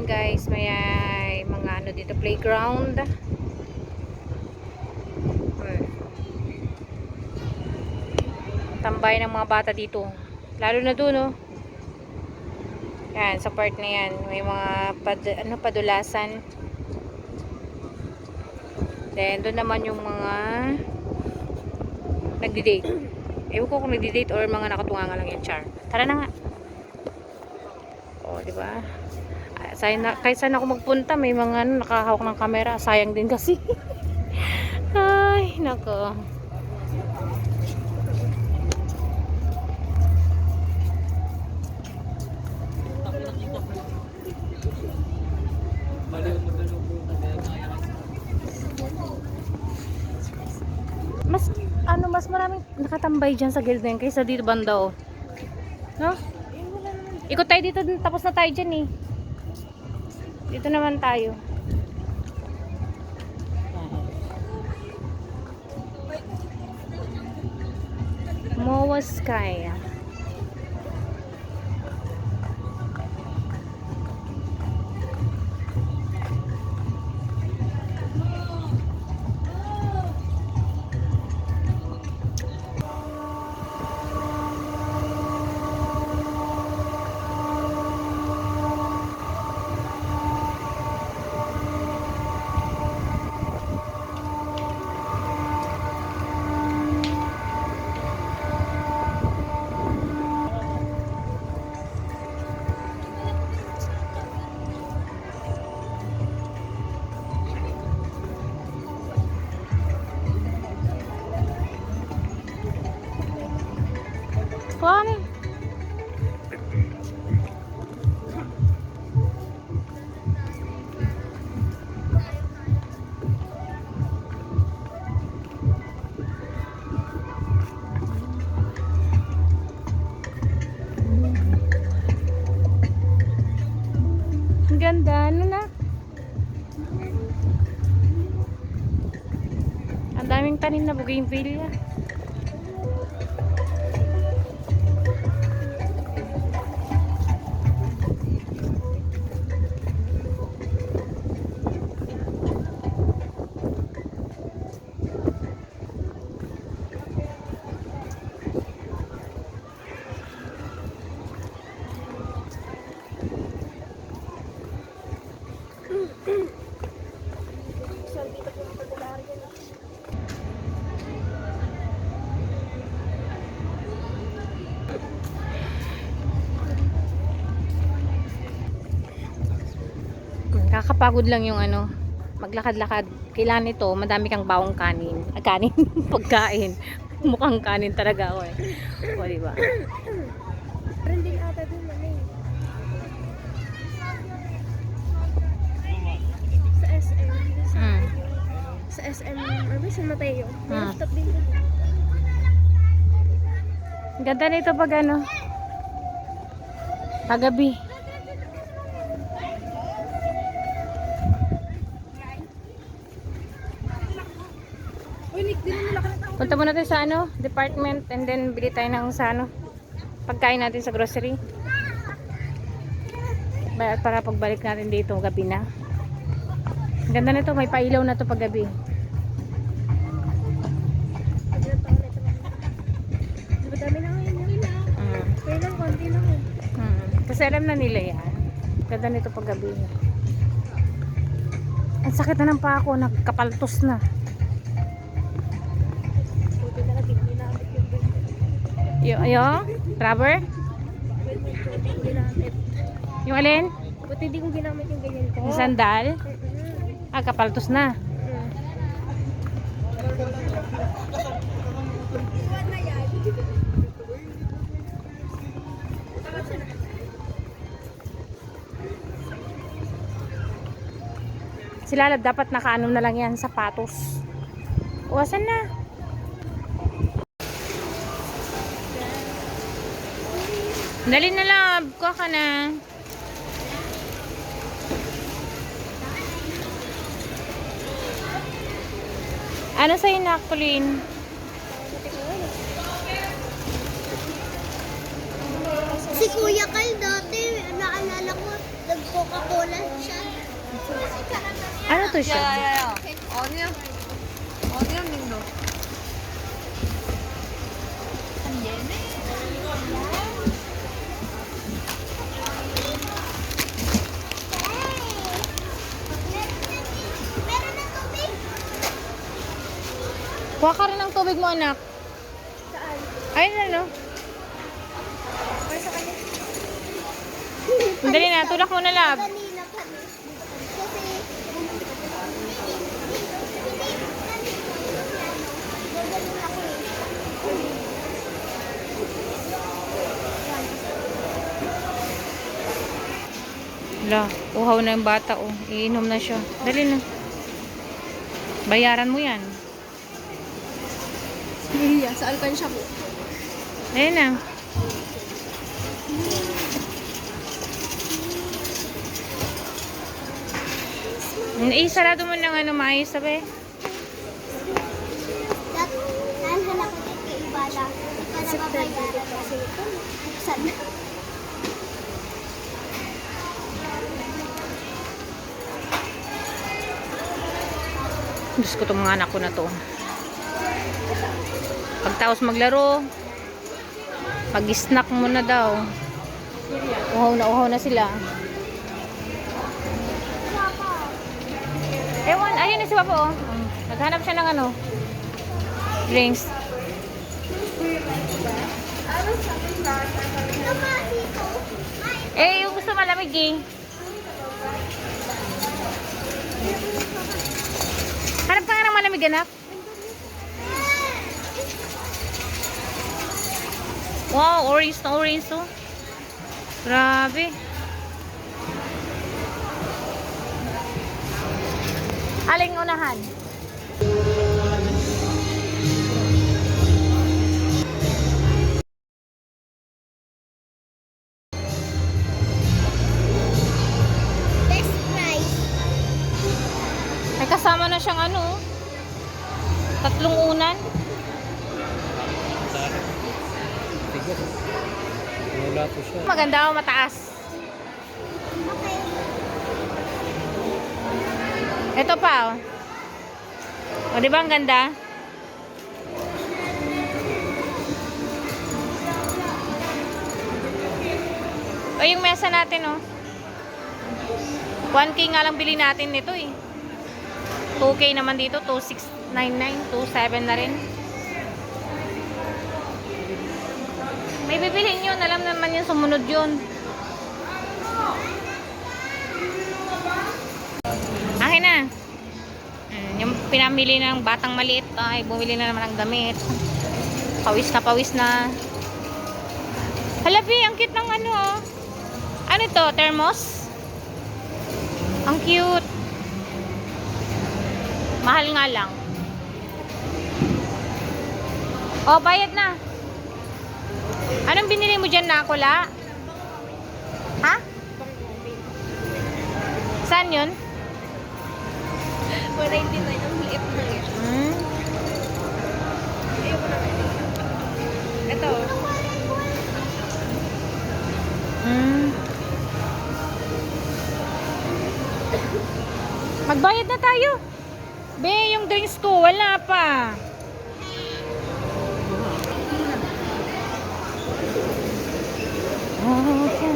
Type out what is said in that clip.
Ayan guys, may mga ano dito, playground. Tambay ng mga bata dito. Lalo na doon, oh. Yan, sa part na yan. May mga padulasan. Then, doon naman yung mga nagdi-date. Ewan ko kung nagdi-date or mga nakatunga lang yan, char. Tara na nga. O, diba? Kahit saan ako magpunta, may mga nakahawak ng camera. Sayang din kasi. Ay, nako. Mas maraming nakatambay dyan sa gilid na yun kaysa dito banda, oh. No? Ikot tayo dito, tapos na tayo dyan, eh. Dito naman tayo. Moa Sky. Funny. Ang ganda, ano na? Ang daming tanim na bougainvillea. Kakapagod lang yung ano, maglakad-lakad. Kailangan nito, madami kang bawang kanin. Kanin, pagkain. Mukhang kanin talaga ako, eh. O, diba? Trending ata din na eh. Sa SM. Sa SM, San Mateo. May rooftop din doon. Ganda nito pag ano, paggabi. Punta muna tayo sa ano, department, and then bili tayo ng sa ano, pagkain natin sa grocery. Para pagbalik natin dito, gabi na. Ang ganda nito, may pailaw na to pag gabi. Dami na ngayon yung ilaw. Kaya lang, konti lang eh. Kasi alam na nila yan. Ganda nito pag gabi. Ang sakit na ng paa ko, nagkapaltos na. Yung rubber? Yung alin? Buti hindi ko ginamit yung ganyan ko. Yung sandal? Kapaltos na. Sila dapat nakaano na lang yan, sapatos. Uwasan na. Dali na love, kuha ka na. Ano sa'yo na, Colleen? Si Kuya Kyle dati, naalala ko, nag-Coca-Cola to siya. 야야야야. 아니야. 아니야 민도. Kuha ka rin ng tubig mo, anak. Saan? Ayun na, no? Or sa kanya? Dali na, tulak mo na, lab. Kanina panis. Kasi, gagaling ako eh. Wala, uhaw na yung bata, oh. Iinom na siya. Dali na. Bayaran mo yan. Iya, sa alkansya ko. Dali na. Sarado mo ng ano, maayos, sabi. Nanhan ako kay Ibala. Para mabayaran kasi ito. Sana. Diyos ko itong mga anak ko na to. Pagtaos maglaro, pag-snack mo na daw. Uhaw na sila. Ewan, ayun na si Papa, oh. Naghanap siya ng ano, drinks. Eh, yung gusto malamig eh. Hanap ka nga ng malamig, anak. Wow, orange na orange, oh. Grabe. Aling unahan? Best price. May kasama na siyang ano, 3 unan. Tigas. Wala po siya. Maganda o mataas. Okay. Ito pa, oh. O, di ba ang ganda? O, yung mesa natin, oh. 1K nga lang bili natin nito, eh. 2K naman dito, 2,699, 2,700 na rin. May bibilhin yun, alam naman yun, sumunod yun. Akin na. Yung pinamili ng batang maliit, ay bumili na naman ng damit. Pawis na. Halabi, ang cute ng ano, oh. Ano ito? Thermos? Ang cute. Mahal nga lang. Oh, bayad na. Anong binili mo dyan, Nakula? Ha? Saan yun? 199 ang liit na yun. Hmm? Ayoko na. Ito. Hmm. Magbayad na tayo. Be, yung drinks ko, wala pa. Okay.